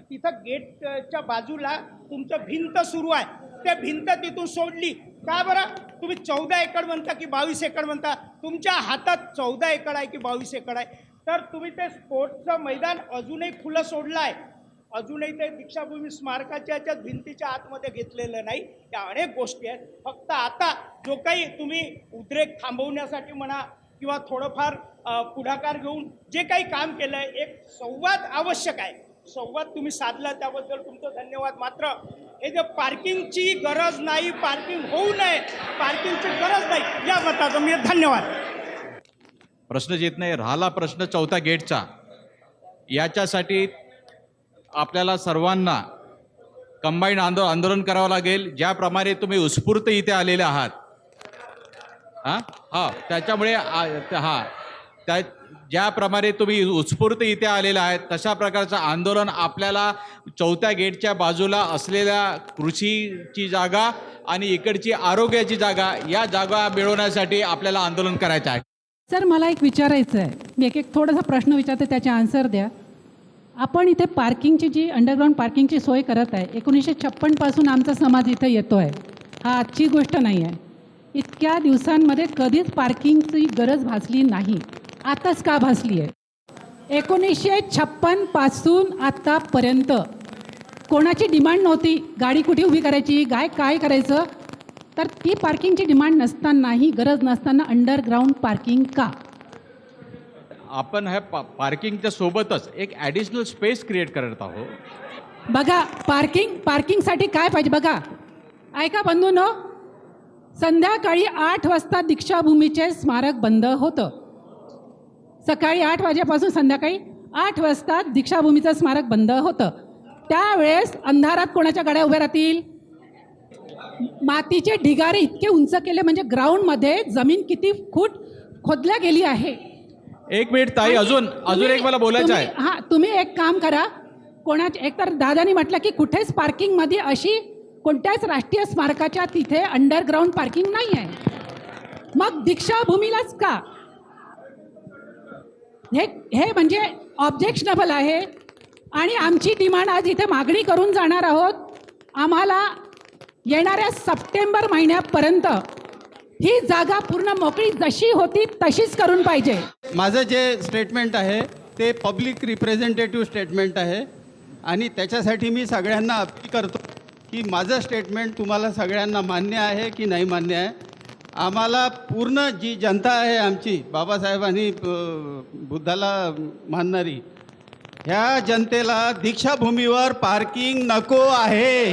तिथं गेटच्या बाजूला तुमचं भिंत सुरू आहे, त्या भिंत तिथून सोडली का बरं? तुम्ही 14 एकर म्हणता की 22 एकर म्हणता? तुमच्या हातात 14 एकर आहे की 22 एकर आहे? तर तुम्ही ते स्पोर्ट्सचं मैदान अजूनही खुलं सोडलं आहे, अजूनही ते दीक्षाभूमी स्मारकाच्या याच्यात भिंतीच्या आतमध्ये घेतलेलं नाही. या अनेक गोष्टी आहेत. फक्त आता जो काही तुम्ही उद्रेक थांबवण्यासाठी म्हणा किंवा थोडंफार पुढाकार घेऊन जे काही काम केलं आहे, एक संवाद आवश्यक आहे. संवाद तुम्ही साधला त्याबद्दल तुमचं धन्यवाद. मात्र हे जे पार्किंगची गरज नाही, पार्किंग होऊ नये, पार्किंगची गरज नाही, या मताचा मी धन्यवाद. प्रश्न येत नाही. राहिला प्रश्न 4थ्या गेटचा, याच्यासाठी आपल्याला सर्वांना कंबाईन आंदोलन करावं लागेल. ज्याप्रमाणे तुम्ही उत्स्फूर्त इथे आलेले आहात, त्याच्यामुळे त्या ज्याप्रमाणे तुम्ही उत्स्फूर्त इथे आलेले आहेत, तशा प्रकारचं आंदोलन आपल्याला 4थ्या गेटच्या बाजूला असलेल्या कृषीची जागा आणि इकडची आरोग्याची जागा, या जागा मिळवण्यासाठी आपल्याला आंदोलन करायचं आहे. सर, मला एक विचारायचं आहे. मी एक थोडासा प्रश्न विचारते, त्याचे आन्सर द्या. आपण इथे पार्किंगची जी अंडरग्राऊंड पार्किंगची सोय करत आहे, 1956 पासून आमचा समाज इथे येतो आहे. हा आजची गोष्ट नाही आहे. इतक्या दिवसांमध्ये कधीच पार्किंगची गरज भासली नाही. आताच का भासली आहे? 1956 पासून आतापर्यंत कोणाची डिमांड नव्हती गाडी कुठे उभी करायची, काय करायचं, तर ती पार्किंगची डिमांड नसतानाही, गरज नसताना अंडरग्राऊंड पार्किंग का? आपण ह्या पार्किंगच्या सोबतच एक ॲडिशनल स्पेस क्रिएट करत आहोत. बघा, पार्किंगसाठी काय पाहिजे बघा. ऐका बंधूंनो, संध्याकाळी 8 वाजता दीक्षाभूमीचे स्मारक बंद होतं. सकाळी 8 वाजेपासून संध्याकाळी 8 वाजता दीक्षाभूमीचं स्मारक बंद होतं. त्यावेळेस अंधारात कोणाच्या गाड्या उभ्या राहतील? मातीचे ढिगारे इतके उंच केले, म्हणजे ग्राउंडमध्ये जमीन किती फूट खोदल्या गेली आहे. एक मिनिट ताई, अजून एक मला बोलायचं आहे. हां, तुम्ही एक काम करा. एकतर दादानी म्हटलं की कुठेच पार्किंगमध्ये अशी कोणत्याच राष्ट्रीय स्मारकाच्या तिथे अंडरग्राऊंड पार्किंग नाही आहे. मग दीक्षाभूमीलाच का? हे म्हणजे ऑब्जेक्शनेबल आहे. आणि आमची डिमांड आज इथे मागणी करून जाणार आहोत. आम्हाला येणाऱ्या सप्टेंबर महिन्यापर्यंत ही जागा पूर्ण मोकळी जशी होती तशीच करून पाहिजे. माझं जे स्टेटमेंट आहे ते पब्लिक रिप्रेझेंटेटिव्ह स्टेटमेंट आहे आणि त्याच्यासाठी मी सगळ्यांना अपील करतो की माझं स्टेटमेंट तुम्हाला सगळ्यांना मान्य आहे की नाही मान्य आहे. आम्हाला पूर्ण जी जनता आहे आमची, बाबासाहेबांनी बुद्धाला मानणारी, ह्या जनतेला दीक्षाभूमीवर पार्किंग नको आहे.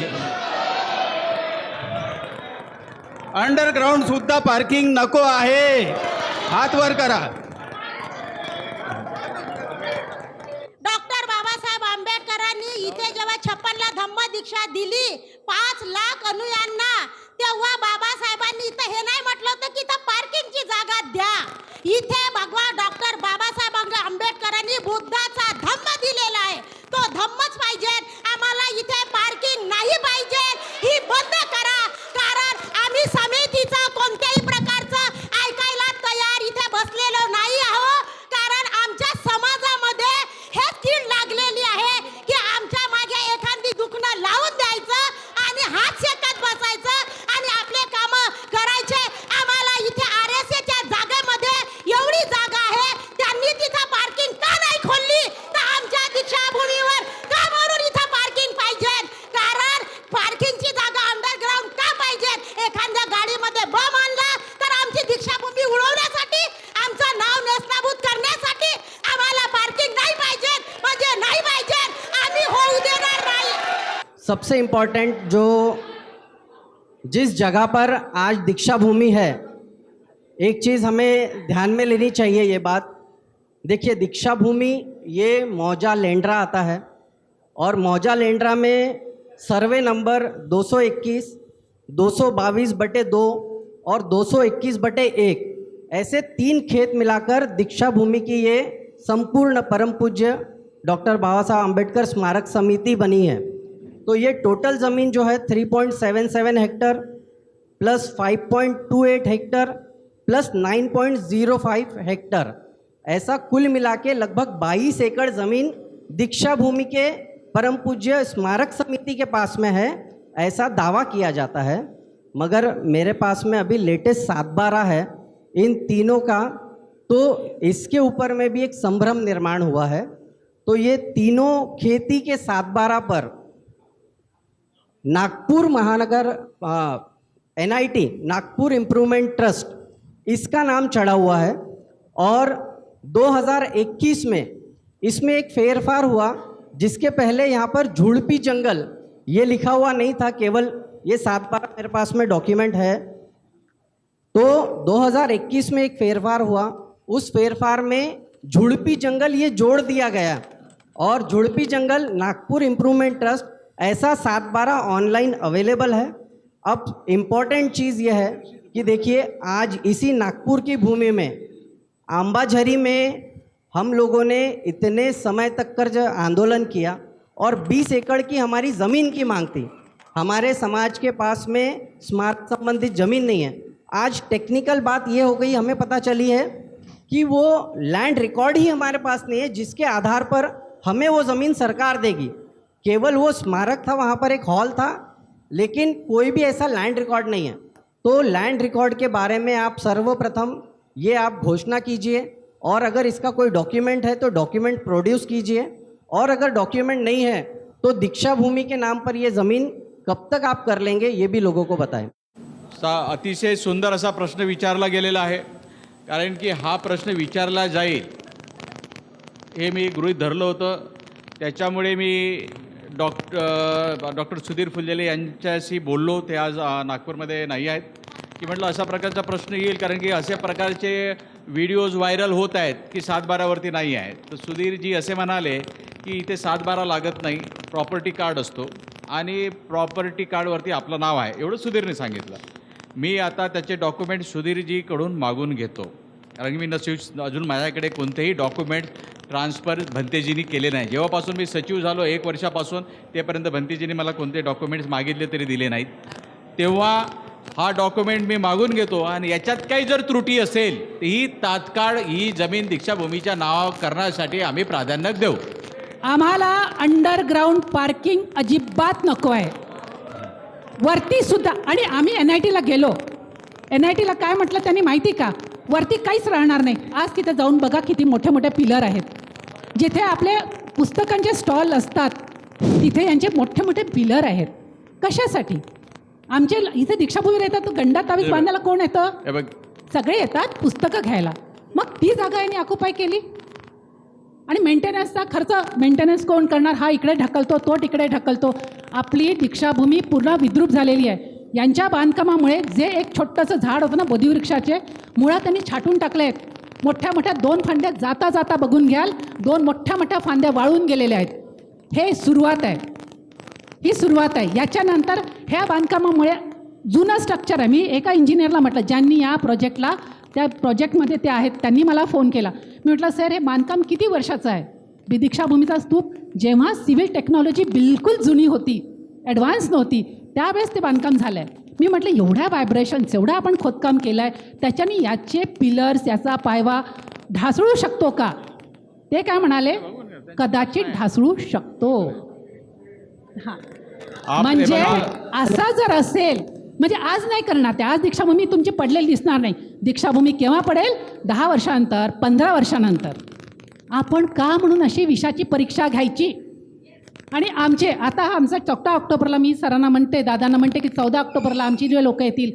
अंडरग्राऊंड सुद्धा पार्किंग नको आहे. हात वर करा. डॉक्टर बाबासाहेब आंबेडकरांनी इथे जेव्हा 56ला धम्म दीक्षा दिली 5 लाख अनुयांना, तेव्हा बाबासाहेबांनी इथं हे नाही म्हटलं होतं की इथं पार्किंगची जागा द्या. इथे भगवा डॉक्टर बाबासाहेब आंबेडकरांनी बुद्धाचा धम्म दिलेला आहे, तो धम्मच पाहिजे. आम्हाला इथे पार्किंग नाही पाहिजे, ही बंद करा. कारण आम्ही समितीचं कोणत्याही प्रकारचं ऐकायला तयार इथे बसलेलो नाही आहोत. कारण आमच्या समाजामध्ये हे कीड लागलेली आहे की आमच्या मागे एखादी दुखणं लावून द्यायचं आणि हात शेकत बसायचं आणि आपले कामं करायचे. आम्हाला इथे RSAच्या जागेमध्ये एवढी जागा आहे, त्यांनी तिथं पार्किंग का नाही खोलली? तर आमच्या दीक्षाभूमीवर का म्हणून इथं पार्किंग पाहिजे? कारण पार्किंगची जागा अंडरग्राऊंड का पाहिजे? एखाद्या गाडीमध्ये बम आणला तर आमची दीक्षाभूमी उडवण्यासाठी, आमचं नाव नेस्तनाबूत करण्यासाठी आम्हाला पार्किंग नाही पाहिजे, म्हणजे नाही पाहिजे, आम्ही होऊ देणार नाही. सबसे इम्पोर्टेंट जो जिस जगह पर आज दीक्षा भूमि है, एक चीज़ हमें ध्यान में लेनी चाहिए. ये बात देखिए, दीक्षा भूमि ये मौजा लेंड्रा आता है और मौजा लेंड्रा में सर्वे नंबर 221, 222/2 और 221/1 ऐसे 3 खेत मिलाकर दीक्षा भूमि की ये संपूर्ण परम पूज्य डॉक्टर बाबा साहब आम्बेडकर स्मारक समिति बनी है. तो ये टोटल ज़मीन जो है 3.77 hectare plus 5.28 hectare plus 9.05 hectare, ऐसा कुल मिला के लगभग 22 एकड़ ज़मीन दीक्षा भूमि के परम पूज्य स्मारक समिति के पास में है, ऐसा दावा किया जाता है। मगर मेरे पास में अभी लेटेस्ट 7/12 है इन तीनों का, तो इसके ऊपर में भी एक संभ्रम निर्माण हुआ है। तो ये तीनों खेती के 7/12 पर नागपुर महानगर NIT नागपुर इम्प्रूवमेंट ट्रस्ट इसका नाम चढ़ा हुआ है, और 2021 में इसमें एक फेरफार हुआ, जिसके पहले यहाँ पर झुड़पी जंगल ये लिखा हुआ नहीं था, केवल ये 7/12 मेरे पास में डॉक्यूमेंट है। तो 2021 में एक फेरफार हुआ, उस फेरफार में झुड़पी जंगल ये जोड़ दिया गया, और झुड़पी जंगल नागपुर इम्प्रूवमेंट ट्रस्ट ऐसा 7/12 ऑनलाइन अवेलेबल है। अब इम्पॉर्टेंट चीज़ यह है कि देखिए, आज इसी नागपुर की भूमि में आंबाझरी में हम लोगों ने इतने समय तक कर जो आंदोलन किया, और 20 एकड़ की हमारी ज़मीन की मांग थी। हमारे समाज के पास में स्मारक संबंधित ज़मीन नहीं है। आज टेक्निकल बात ये हो गई, हमें पता चली है कि वो लैंड रिकॉर्ड ही हमारे पास नहीं है, जिसके आधार पर हमें वो ज़मीन सरकार देगी। केवल वो स्मारक था, वहाँ पर एक हॉल था, लेकिन कोई भी ऐसा लैंड रिकॉर्ड नहीं है। तो लैंड रिकॉर्ड के बारे में आप सर्वप्रथम ये आप घोषणा कीजिए, और अगर इसका कोई डॉक्यूमेंट है तो डॉक्यूमेंट प्रोड्यूस कीजिए, और अगर डॉक्यूमेंट नहीं है तो दीक्षा भूमि के नाम पर ये ज़मीन कब तक आप कर लेंगे, ये भी लोगों को बताएं। अतिशय सुंदर असा प्रश्न विचारला गेलेला आहे, कारण की हा प्रश्न विचारला जाईल हे मी गृहीत धरलं होतं। त्याच्यामुळे मी डॉक्टर सुधीर फुलझेले यांच्याशी बोललो, ते आज नागपूरमध्ये नाही आहेत, की म्हटलं अशा प्रकारचा प्रश्न येईल, कारण की अशा प्रकारचे व्हिडिओज व्हायरल होत आहेत की 7/12वरती नाही आहेत। तर सुधीरजी असे म्हणाले की इथे 7/12 लागत नाही, प्रॉपर्टी कार्ड असतो आणि प्रॉपर्टी कार्डवरती आपलं नाव आहे, एवढं सुधीरने सांगितलं। मी आता त्याचे डॉक्युमेंट सुधीरजीकडून मागून घेतो, कारण की मी अजून माझ्याकडे कोणतेही डॉक्युमेंट ट्रान्सफर भंतेजींनी केले नाही। जेव्हापासून मी सचिव झालो 1 वर्षापासून तेपर्यंत भंतेजींनी मला कोणते डॉक्युमेंट्स मागितले तरी दिले नाहीत। तेव्हा हा डॉक्युमेंट मी मागून घेतो, आणि याच्यात काही जर त्रुटी असेल तर ही तात्काळ ही जमीन दीक्षाभूमीच्या नाव करण्यासाठी आम्ही प्राधान्य देऊ। आम्हाला अंडरग्राऊंड पार्किंग अजिबात नको आहे, वरती सुद्धा। आणि आम्ही NITला गेलो, NITला काय म्हटलं त्यांनी माहिती का, वरती काहीच राहणार नाही। आज तिथे जाऊन बघा किती मोठे मोठे पिलर आहेत, जिथे आपले पुस्तकांचे स्टॉल असतात तिथे यांचे मोठे मोठे पिलर आहेत। कशासाठी? आमचे इथे दीक्षाभूमीला येतात, गंडा तावीज बांधायला कोण येतं? सगळे येतात पुस्तकं घ्यायला। मग ती जागा यांनी ऑक्युपाय केली, आणि मेंटेनन्सचा खर्च मेंटेनन्स कोण करणार? हा इकडे ढकलतो, तो तिकडे ढकलतो। आपली दीक्षाभूमी पूर्ण विद्रूप झालेली आहे। यांच्या बांधकामामुळे जे एक छोटंसं झाड होतं ना बोधिवृक्षाचे, मुळात त्यांनी छाटून टाकले आहेत। मोठ्या मोठ्या 2 फांद्या जाता जाता बघून घ्याल, 2 मोठ्या मोठ्या फांद्या वाळून गेलेल्या आहेत। हे सुरुवात आहे, ही सुरुवात आहे। याच्यानंतर ह्या बांधकामामुळे जुनं स्ट्रक्चर आहे। मी एका इंजिनियरला म्हटलं, ज्यांनी या प्रोजेक्टला त्या प्रोजेक्टमध्ये ते आहेत, त्यांनी मला फोन केला। मी म्हटलं, सर हे बांधकाम किती वर्षाचं आहे? दीक्षाभूमीचा स्तूप जेव्हा सिव्हिल टेक्नॉलॉजी बिलकुल जुनी होती, ॲडव्हान्स नव्हती, त्यावेळेस ते बांधकाम झालं आहे। मी म्हटलं, एवढ्या व्हायब्रेशन्स, एवढं आपण खोदकाम केलं आहे, त्याच्याने याचे पिलर्स, याचा पायवा ढासळू शकतो का? ते काय म्हणाले, कदाचित ढासळू शकतो। हां, म्हणजे असा जर असेल, म्हणजे आज नाही करणार ते, आज दीक्षाभूमी तुमची पडलेली दिसणार नाही। दीक्षाभूमी केव्हा पडेल? 10 वर्षानंतर, 15 वर्षानंतर। आपण का म्हणून अशी विषाची परीक्षा घ्यायची? आणि आमचे आता आमचं 14 ऑक्टोबरला मी सरांना म्हणते, दादांना म्हणते की 14 ऑक्टोबरला आमची जे लोक येतील,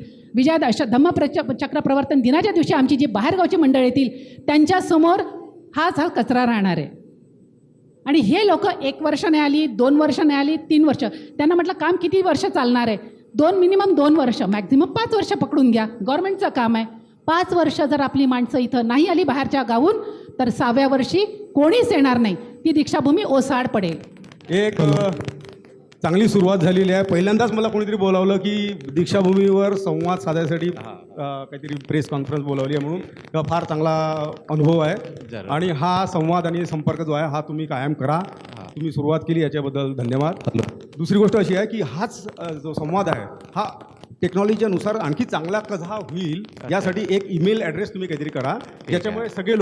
धम्मचक्र प्रवर्तन दिनाच्या दिवशी आमची जी बाहेरगावची मंडळ येतील, त्यांच्यासमोर हाच हा कचरा राहणार आहे। आणि हे लोक 1 वर्ष नाही आली, 2 वर्ष नाही आली, 3 वर्ष। त्यांना म्हटलं, काम किती वर्ष चालणार आहे? मिनिमम 2 वर्ष, मॅक्झिमम 5 वर्ष पकडून घ्या, गव्हर्नमेंटचं काम आहे। 5 वर्ष जर आपली माणसं इथं नाही आली बाहेरच्या गावून, तर 6व्या वर्षी कोणीच येणार नाही, ती दीक्षाभूमी ओसाड पडेल। एक चांगली सुरुवात झालेली आहे। पहिल्यांदाच मला कोणीतरी बोलावलं की दीक्षाभूमीवर संवाद साधण्यासाठी काहीतरी प्रेस कॉन्फरन्स बोलावली आहे, म्हणून फार चांगला अनुभव आहे। आणि हा संवाद आणि संपर्क जो आहे हा तुम्ही कायम करा। तुम्ही सुरुवात केली याच्याबद्दल धन्यवाद। दुसरी गोष्ट अशी आहे की हाच जो संवाद आहे हा टेक्नॉलॉजीच्या नुसार आणखी चांगला कसा होईल यासाठी एक ईमेल ॲड्रेस तुम्ही काहीतरी करा, ज्याच्यामुळे सगळे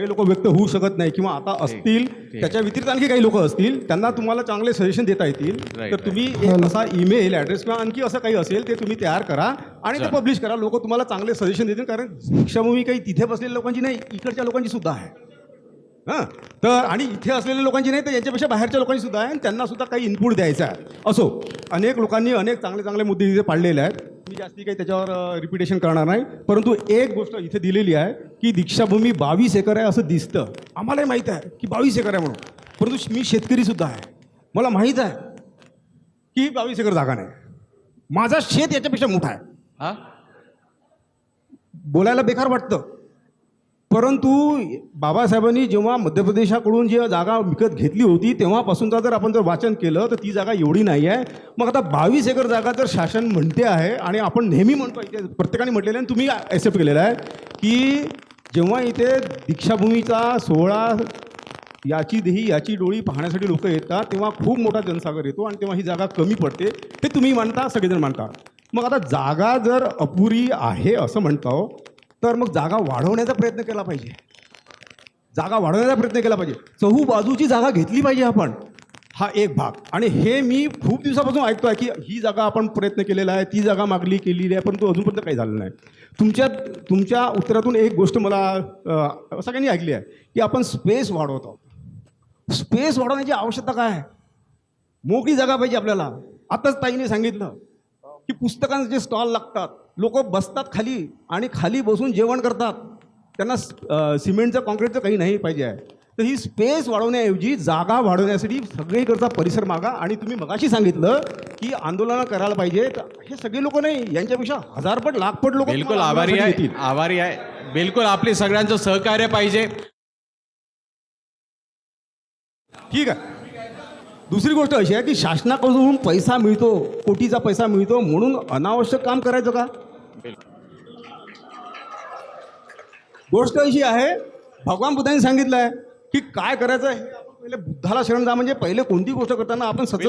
लोक व्यक्त होऊ शकत नाही किंवा आता असतील त्याच्या व्यतिरिक्त आणखी काही लोक असतील त्यांना तुम्हाला चांगले सजेशन देता येतील. तर तुम्ही एक असा ईमेल ॲड्रेस किंवा आणखी असं काही असेल ते तुम्ही तयार करा आणि ते पब्लिश करा. लोक तुम्हाला चांगले सजेशन देतील, कारण दीक्षाभूमी काही तिथे बसलेल्या लोकांची नाही, इकडच्या लोकांची सुद्धा आहे. हां, तर आणि इथे असलेल्या लोकांची नाही तर यांच्यापेक्षा बाहेरच्या लोकांची सुद्धा आहे आणि त्यांना सुद्धा काही इनपुट द्यायचा आहे. असो, अनेक लोकांनी अनेक चांगले चांगले मुद्दे इथे पाडलेले आहेत. मी जास्ती काही त्याच्यावर रिपिटेशन करणार नाही, परंतु एक गोष्ट इथे दिलेली आहे की दीक्षाभूमी 22 एकर आहे असं दिसतं. आम्हालाही माहीत आहे की 22 एकर आहे म्हणून, परंतु मी शेतकरीसुद्धा आहे. मला माहीत आहे की 22 एकर जागा नाही. माझा शेत याच्यापेक्षा मोठा आहे. हां, बोलायला बेकार वाटतं, परंतु बाबासाहेबांनी जेव्हा मध्य प्रदेशाकडून जी जागा विकत घेतली होती तेव्हापासूनचा जर आपण वाचन केलं तर ती जागा एवढी नाही आहे. मग आता 22 एकर जागा जर शासन म्हणते आहे आणि आपण नेहमी म्हणतो, इथे प्रत्येकाने म्हटलेलं आहे, तुम्ही ॲक्सेप्ट केलेलं आहे की जेव्हा इथे दीक्षाभूमीचा सोहळा याची देही याची डोळी पाहण्यासाठी लोक येतात तेव्हा खूप मोठा जनसागर येतो आणि तेव्हा ही जागा कमी पडते. हे तुम्ही मानता, सगळेजण मानता. मग आता जागा जर अपुरी आहे असं म्हणतो तर मग जागा वाढवण्याचा प्रयत्न केला पाहिजे. चहूबाजूची जागा घेतली पाहिजे आपण. हा एक भाग. आणि हे मी खूप दिवसापासून ऐकतो आहे की ही जागा आपण प्रयत्न केलेला आहे, ती जागा केलेली आहे, परंतु अजूनपर्यंत काही झालं नाही. तुमच्या उत्तरातून एक गोष्ट मला सगळ्यांनी ऐकली आहे की आपण स्पेस वाढवत आहोत. स्पेस वाढवण्याची आवश्यकता काय आहे? मोकळी जागा पाहिजे आपल्याला. आताच ताईने सांगितलं की पुस्तकांचे जे स्टॉल लागतात, लोक बसतात खाली आणि खाली बसून जेवण करतात. त्यांना सिमेंटचं कॉन्क्रीटचं काही नाही पाहिजे आहे. तर ही स्पेस वाढवण्याऐवजी जागा वाढवण्यासाठी सगळीकडचा परिसर मागा. आणि तुम्ही मगाशी सांगितलं की आंदोलनं करायला पाहिजे, तर हे सगळे लोक नाही, यांच्यापेक्षा हजारपट लाखपट लोक. बिलकुल आभारी आहे. बिलकुल आपली सगळ्यांचं सहकार्य पाहिजे. ठीक आहे. दुसरी गोष्ट अशी आहे की शासनाकडून पैसा मिळतो, कोटीचा पैसा मिळतो म्हणून अनावश्यक काम करायचं का? गोष्ट अशी आहे, भगवान बुद्धांनी सांगितलं आहे की काय करायचं आहे पहिले बुद्धाला शरण जा. म्हणजे पहिले कोणती गोष्ट करताना आपण सतत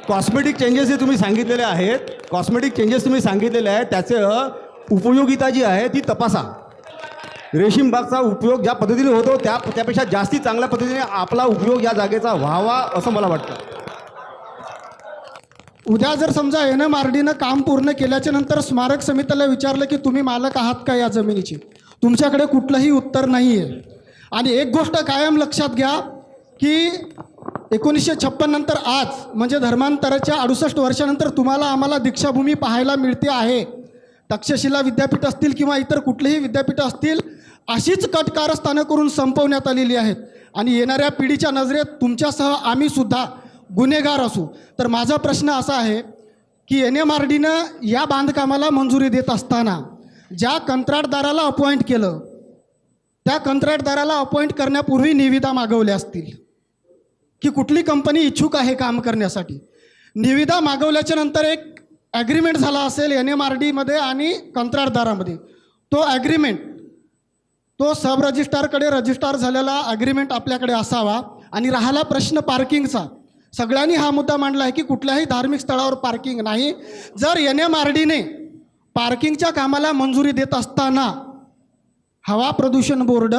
कॉस्मेटिक चेंजेस जे तुम्ही सांगितलेले आहेत, त्याचं उपयोगिता जी आहे ती तपासा. रेशीम बागचा उपयोग ज्या पद्धतीने होतो त्यापेक्षा जास्ती चांगल्या पद्धतीने आपला उपयोग या जागेचा व्हावा असं मला वाटतं. उद्या जर समजा NMRDनं काम पूर्ण केल्याच्या नंतर स्मारक समितीला विचारलं की तुम्ही मालक आहात का या जमिनीची, तुमच्याकडे कुठलंही उत्तर नाही आहे. आणि एक गोष्ट कायम लक्षात घ्या की 1956 नंतर आज म्हणजे धर्मांतराच्या 68 वर्षानंतर तुम्हाला आम्हाला दीक्षाभूमी पाहायला मिळते आहे. तक्षशिला विद्यापीठ असतील किंवा इतर कुठलेही विद्यापीठ असतील, अशीच कट कारस्थानं करून संपवण्यात आलेली आहेत. आणि येणाऱ्या पिढीच्या नजरेत तुमच्यासह आम्ही सुद्धा गुन्हेगार असू. तर माझा प्रश्न असा आहे की NMRDनं या बांधकामाला मंजुरी देत असताना ज्या कंत्राटदाराला अपॉइंट केलं त्या कंत्राटदाराला अपॉइंट करण्यापूर्वी निविदा मागवल्या असतील की कुठली कंपनी इच्छुक आहे काम करण्यासाठी. निविदा मागवल्याच्या नंतर एक ॲग्रीमेंट झाला असेल NMRDमध्ये आणि कंत्राटदारामध्ये. तो ॲग्रीमेंट तो सब रजिस्ट्रारकडे रजिस्ट्रार झालेला ॲग्रीमेंट आपल्याकडे असावा. आणि राहिला प्रश्न पार्किंगचा, सगळ्यांनी हा मुद्दा मांडला आहे की कुठल्याही धार्मिक स्थळावर पार्किंग नाही. जर NMRDने पार्किंगच्या कामाला मंजुरी देत असताना हवा प्रदूषण बोर्ड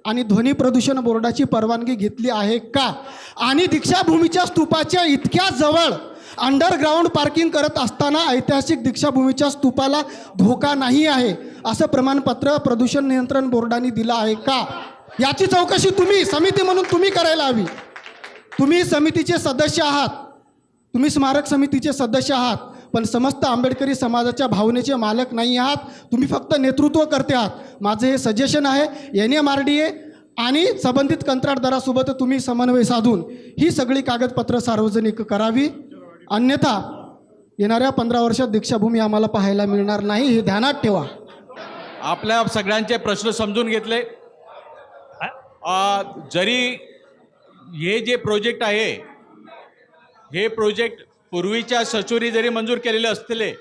आणि ध्वनी प्रदूषण बोर्डाची परवानगी घेतली आहे का? आणि दीक्षाभूमीच्या स्तूपाच्या इतक्या जवळ अंडरग्राऊंड पार्किंग करत असताना ऐतिहासिक दीक्षाभूमीच्या स्तूपाला धोका नाही आहे असं प्रमाणपत्र प्रदूषण नियंत्रण बोर्डाने दिलं आहे का? याची चौकशी तुम्ही समिती म्हणून तुम्ही करायला हवी. तुम्ही समितीचे सदस्य आहात, तुम्ही स्मारक समितीचे सदस्य आहात, पण समस्त आंबेडकरी समाजाच्या भावनेचे मालक नाही आहात. तुम्ही फक्त नेतृत्व करते आहात. माझं हे सजेशन आहे, NMRDA आणि संबंधित कंत्राटदारासोबत तुम्ही समन्वय साधून ही सगळी कागदपत्र सार्वजनिक करावी. अन्यथा येणाऱ्या 15 वर्षात दीक्षाभूमी आम्हाला पाहायला मिळणार नाही, हे ध्यानात ठेवा. आपल्या सगळ्यांचे प्रश्न समजून घेतले. जरी हे जे प्रोजेक्ट आहे हे प्रोजेक्ट पूर्वीच्या सचिवांनी जरी मंजूर केलेले असले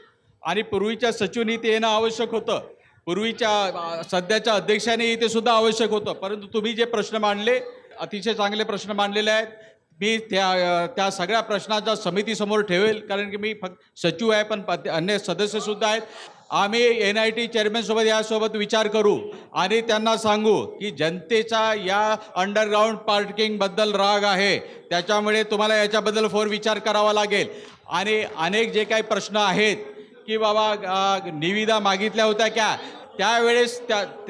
आणि पूर्वीच्या सचिवांनी ते येणं आवश्यक होतं, पूर्वीच्या सध्याच्या अध्यक्षांनी ते सुद्धा आवश्यक होतं, परंतु तुम्ही जे प्रश्न मांडले अतिशय चांगले प्रश्न मांडलेले आहेत. मी त्या सगळ्या प्रश्नाच्या समितीसमोर ठेवेल, कारण की मी फक्त सचिव आहे पण अन्य सदस्यसुद्धा आहेत. आम्ही NIT चेअरमॅनसोबत यासोबत विचार करू आणि त्यांना सांगू की जनतेचा या अंडरग्राऊंड पार्किंगबद्दल राग आहे, त्याच्यामुळे तुम्हाला याच्याबद्दल विचार करावा लागेल. आणि अनेक जे काही प्रश्न आहेत की बाबा निविदा मागितल्या होत्या क्या,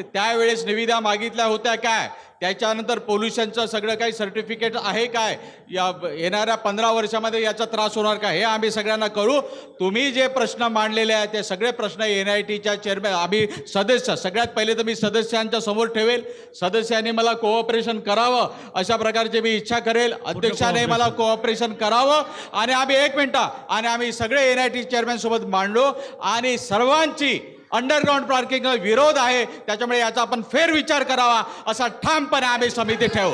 त्यावेळेस निविदा मागितल्या होत्या काय, त्याच्यानंतर पोल्युशनचं सगळं काही सर्टिफिकेट आहे काय, या येणाऱ्या 15 वर्षामध्ये याचा त्रास होणार का, हे आम्ही सगळ्यांना करू. तुम्ही जे प्रश्न मांडलेले आहेत ते सगळे प्रश्न NITच्या चेअरमॅन आम्ही सदस्य, सगळ्यात पहिले तर मी सदस्यांच्या समोर ठेवेल. सदस्यांनी मला कोऑपरेशन करावं अशा प्रकारची मी इच्छा करेल. अध्यक्षाने मला कोऑपरेशन करावं आणि आम्ही 1 मिनटं आणि आम्ही सगळे NIT चेअरमॅनसोबत मांडलो आणि सर्वांची अंडरग्राऊंड पार्किंगला विरोध आहे, त्याच्यामुळे याचा आपण फेरविचार करावा असा ठामपणे आम्ही समिती ठेवू.